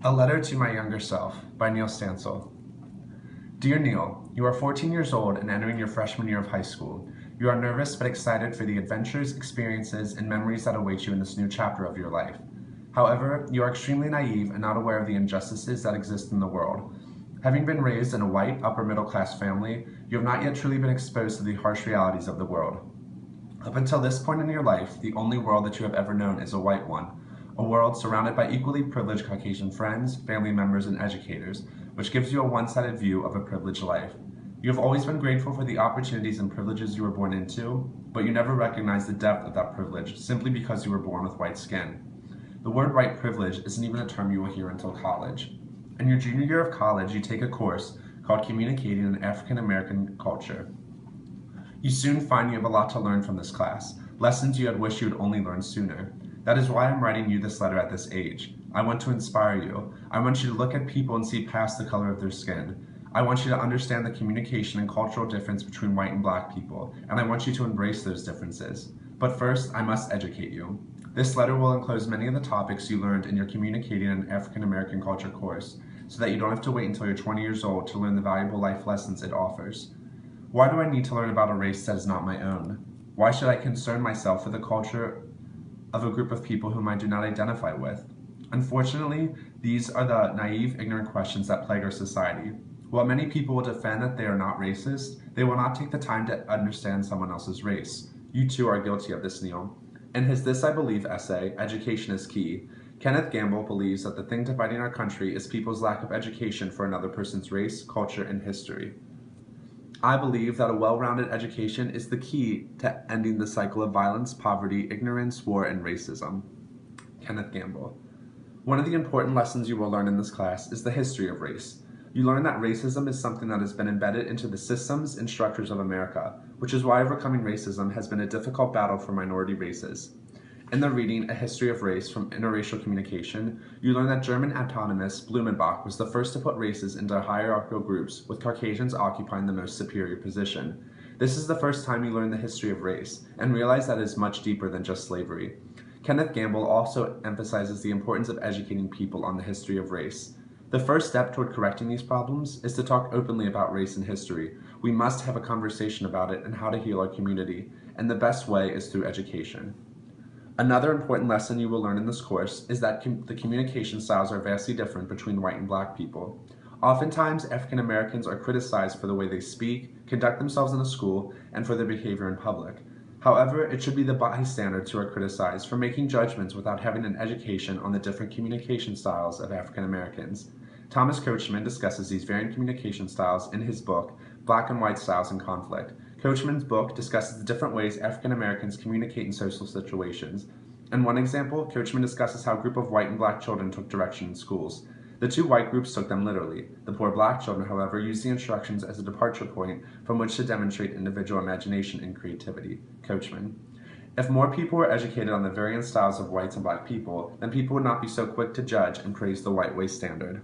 A Letter to My Younger Self by Neal. Dear Neal, you are 14 years old and entering your freshman year of high school. You are nervous but excited for the adventures, experiences, and memories that await you in this new chapter of your life. However, you are extremely naive and not aware of the injustices that exist in the world. Having been raised in a white, upper middle class family, you have not yet truly been exposed to the harsh realities of the world. Up until this point in your life, the only world that you have ever known is a white one, a world surrounded by equally privileged Caucasian friends, family members, and educators, which gives you a one-sided view of a privileged life. You have always been grateful for the opportunities and privileges you were born into, but you never recognized the depth of that privilege simply because you were born with white skin. The word white privilege isn't even a term you will hear until college. In your junior year of college, you take a course called Communicating in African American Culture. You soon find you have a lot to learn from this class, lessons you had wished you had only learned sooner. That is why I'm writing you this letter at this age. I want to inspire you. I want you to look at people and see past the color of their skin. I want you to understand the communication and cultural difference between white and black people, and I want you to embrace those differences. But first, I must educate you. This letter will enclose many of the topics you learned in your Communicating in African American Culture course, so that you don't have to wait until you're 20 years old to learn the valuable life lessons it offers. Why do I need to learn about a race that is not my own? Why should I concern myself with the culture of a group of people whom I do not identify with? Unfortunately, these are the naive, ignorant questions that plague our society. While many people will defend that they are not racist, they will not take the time to understand someone else's race. You too are guilty of this, Neal. In his This I Believe essay, Education is Key, Kenneth Gamble believes that the thing dividing our country is people's lack of education for another person's race, culture, and history. I believe that a well-rounded education is the key to ending the cycle of violence, poverty, ignorance, war, and racism. Kenneth Gamble. One of the important lessons you will learn in this class is the history of race. You learn that racism is something that has been embedded into the systems and structures of America, which is why overcoming racism has been a difficult battle for minority races. In the reading A History of Race from Interracial Communication, you learn that German autonomist Blumenbach was the first to put races into hierarchical groups, with Caucasians occupying the most superior position. This is the first time you learn the history of race, and realize that it is much deeper than just slavery. Kenneth Gamble also emphasizes the importance of educating people on the history of race. The first step toward correcting these problems is to talk openly about race and history. We must have a conversation about it and how to heal our community, and the best way is through education. Another important lesson you will learn in this course is that the communication styles are vastly different between white and black people. Oftentimes, African Americans are criticized for the way they speak, conduct themselves in a school, and for their behavior in public. However, it should be the bystanders who are criticized for making judgments without having an education on the different communication styles of African Americans. Thomas Coachman discusses these varying communication styles in his book, Black and White Styles in Conflict. Coachman's book discusses the different ways African Americans communicate in social situations. In one example, Coachman discusses how a group of white and black children took direction in schools. The two white groups took them literally. The poor black children, however, used the instructions as a departure point from which to demonstrate individual imagination and creativity. Coachman. If more people were educated on the varying styles of whites and black people, then people would not be so quick to judge and praise the white way standard.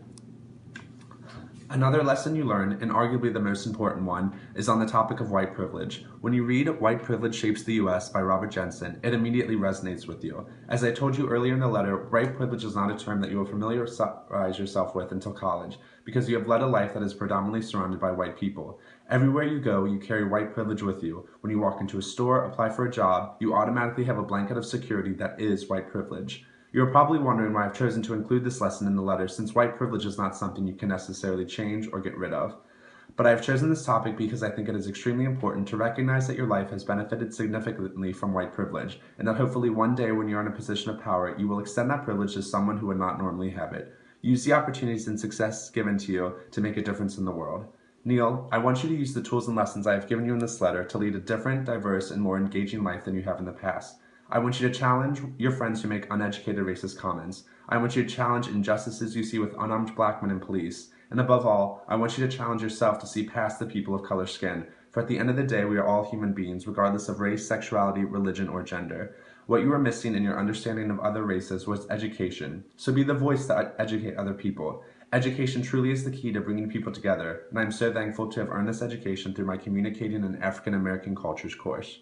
Another lesson you learn, and arguably the most important one, is on the topic of white privilege. When you read White Privilege Shapes the U.S. by Robert Jensen, it immediately resonates with you. As I told you earlier in the letter, white privilege is not a term that you will familiarize yourself with until college, because you have led a life that is predominantly surrounded by white people. Everywhere you go, you carry white privilege with you. When you walk into a store, apply for a job, you automatically have a blanket of security that is white privilege. You are probably wondering why I've chosen to include this lesson in the letter, since white privilege is not something you can necessarily change or get rid of. But I have chosen this topic because I think it is extremely important to recognize that your life has benefited significantly from white privilege, and that hopefully one day when you are in a position of power, you will extend that privilege to someone who would not normally have it. Use the opportunities and success given to you to make a difference in the world. Neal, I want you to use the tools and lessons I have given you in this letter to lead a different, diverse, and more engaging life than you have in the past. I want you to challenge your friends who make uneducated racist comments. I want you to challenge injustices you see with unarmed black men in police. And above all, I want you to challenge yourself to see past the people of color skin. For at the end of the day, we are all human beings, regardless of race, sexuality, religion, or gender. What you are missing in your understanding of other races was education. So be the voice to educate other people. Education truly is the key to bringing people together, and I'm so thankful to have earned this education through my Communicating in African American Cultures course.